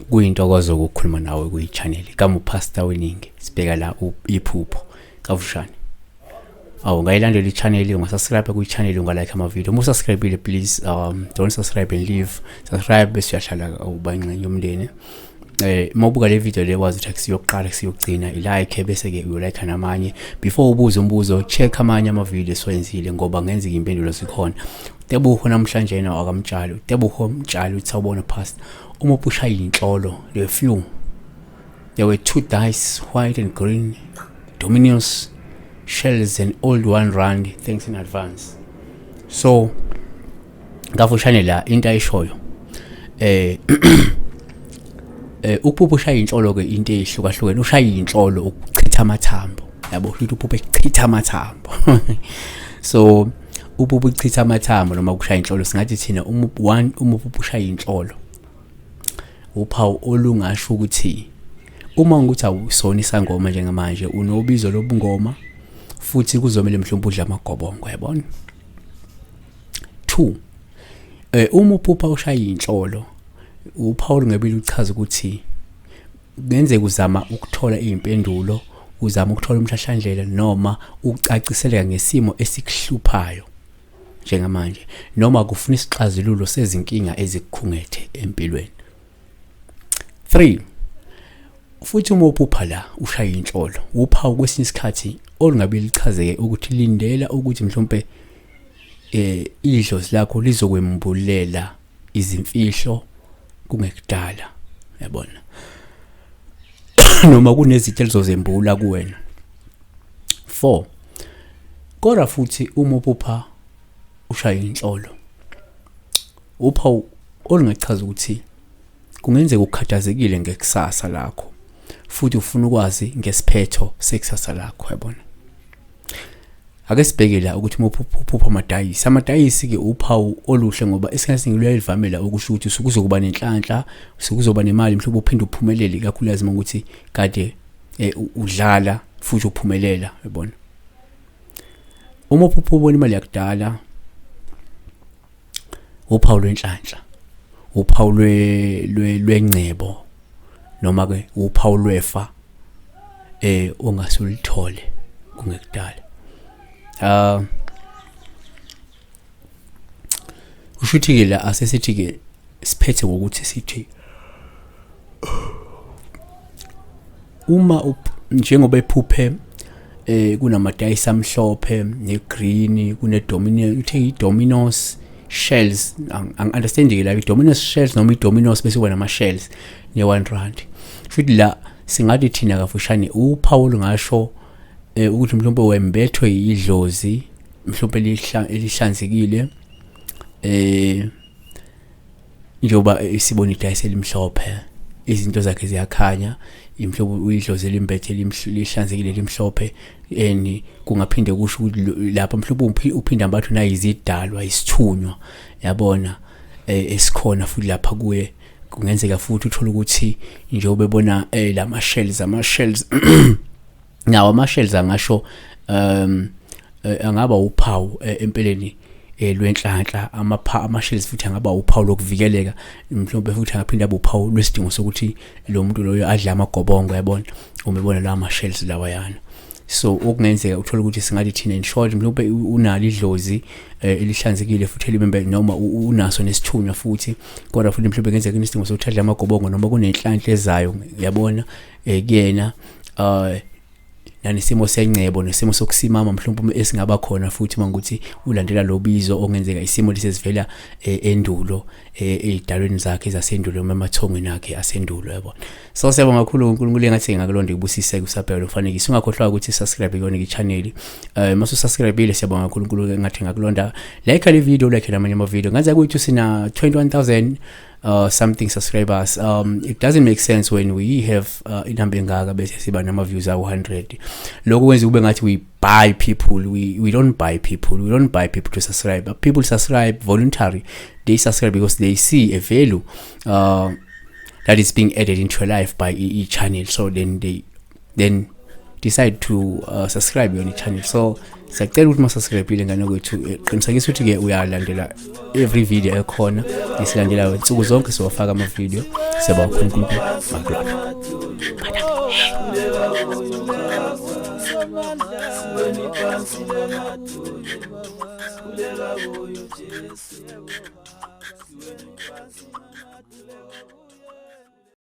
Kuyintokozo ukukhuluma nawe kuyi-channel kama upastor weningi sibheka la iphupho kavushane. Ungayilandela i-channel, ungasubscribe kuyi-channel, ungalike ama-video. Uma usubscribe please don't subscribe and leave. Subscribe bese uyahlala uba ingxenye yomndeni. Mawubuka le video le wazi ukuthi siyoqala siyogcina i-like bese ke uyolike namanye. Before ubuze umbuzo check amanye ama-video esiwenzile ngoba ngenza impendulo zikhona. Tebuho namhlanje yena akamtshali. Tebuho umtshali uthi awubona past uma ushaya izinhlolo le few. There were 2 dice, white and green, dominos, shells and old one rand. Thanks in advance. So ngafushane la into ayishoyo ukuphupha ushaya inhlolo ke into ehlukahlukene. Ushaya inhlolo ukuchitha amathambo, yabo ukuthi uphupha echitha amathambo. So uphupha uchitha amathambo noma ukushaya inhlolo singathi thina umuphupha ushaya inhlolo uphawu olungasho ukuthi uma ukuthi awusona isangoma njengamanje unobizo lobungoma futhi kuzomela mhlawumbe udla amagobongo, yabona. 2 uma uphupha ushaya inhlolo uPaul ngebili uchaza ukuthi kungenzeka uzama ukuthola izimpendulo, uzama ukuthola umhlahlandlela noma ucaciseleka ngesimo esikuhluphayo njengamanje noma kufuna isixazululo sezinkinga ezikukhungethe empilweni. 3 futhi uma uphupha la ushaya inhlolo uphawu kwesinye isikhathi olungabili lichazeke ukuthi lindela ukuthi mhlawumbe idlozi lakho lizokwembulela izimfihlo kungekudala, yabona. Noma kunezitho elizozembula kuwena. 4 kodwa futhi uma uphupha ushaya inhlolo uphawu olungachaza ukuthi kungenzeka ukhathazekile ngekusasa lakho futhi ufuna ukwazi ngesiphetho sekusasa lakho, yabona. Ake sibheke la ukuthi uphupha amadayisi ke uphawu oluhle ngoba esikhathini luyayivamela ukusho ukuthi kuzokuba nenhlanhla, kuzokuba nemali mhlawumbe uphinde uphumelele kakhulu lazima ukuthi kade udlala futhi uphumelela, yabona. Uma uphupha ubona imali yakudala uphawu lwenhlanhla, uphawu lwengcebo noma ke uphawu lwefa ongasulithole kungekudala. Ushuthi ke la asesithi ke siphethe ngokuthi sithi uma njengoba ephuphe kunamadayisi amhlophe negreen kunedomino uthe idominos shells understand ke la idominos shells noma idominos bese kuba nama shells ne1 rand. Futhi la singathi thina kafushane uphawu lungasho ukuthi mhlawumbe wembethwe idlozi mhlawumbe elihlanzekile njoba isibona idayisi elimhlophe izinto zakhe ziyakhanya imhlobo uyidlozi elimbethe lihlanzekile limhlophe kungaphinde kusho ukuthi lapha mhlawumbe uphinda mbathu nayizidalwa isithunywa, yabona, esikhona futhi lapha kuye kungenzeka futhi uthola ukuthi njengoba bebona lama shells nawo ama-shells angasho angaba uphawu empeleni lwenhlanhla. Ama-shells futhi angaba uphawu lokuvikeleka mhlawumbe futhi angaphinda abe uphawu lwesidingo sokuthi lo muntu loyo adla amagobongo, yabona, uma ebona lawa ma-shells lawayana. So okungenzeka uthola ukuthi singathi thina in short mhlawumbe unalo idlozi elihlanzekile futhi elimembe noma unaso nesithunywa futhi kodwa futhi mhlawumbe kungenzeka isidingo sokuthi adla amagobongo noma kunenhlanhla ezayo, yabona, kuyena nanesimo sencebo nesimo sokusimama mhlawumbe esingaba khona futhi mangukuthi ulandela lobizo ongenzeka isimo lisezivela endulo ezidalweni zakhe zasendulo noma emathongweni akhe asendulo, yabona. So siyabonga kakhulu uNkulunkulu engathi ngakulonda ubusise kusabheka umfanekisi. Ungakhohlwa ukuthi subscribe kuyona i-channel. Masu subscribe siyabonga kakhulu uNkulunkulu engathi ngakulonda. Like le video, like namanye ama video. Ngaze ukuthi sina 21,000 something subscribers. It doesn't make sense when we have inamba engaka bese siba nama views awu 100. Lokho kwenza kube ngathi we buy people. We don't buy people. We don't buy people to subscribe. People subscribe voluntary. They subscribe because they see a value that is being added into your life by each channel. So then decide to subscribe yona i-channel. So siyacela ukuthi masubscribe ngane kwethu, qinisekisa ukuthi ke uyalandela every video ekhona esilandelayo insuku zonke siwafaka ama-video. Siyabonga uNkulunkulu makulona. Badaka.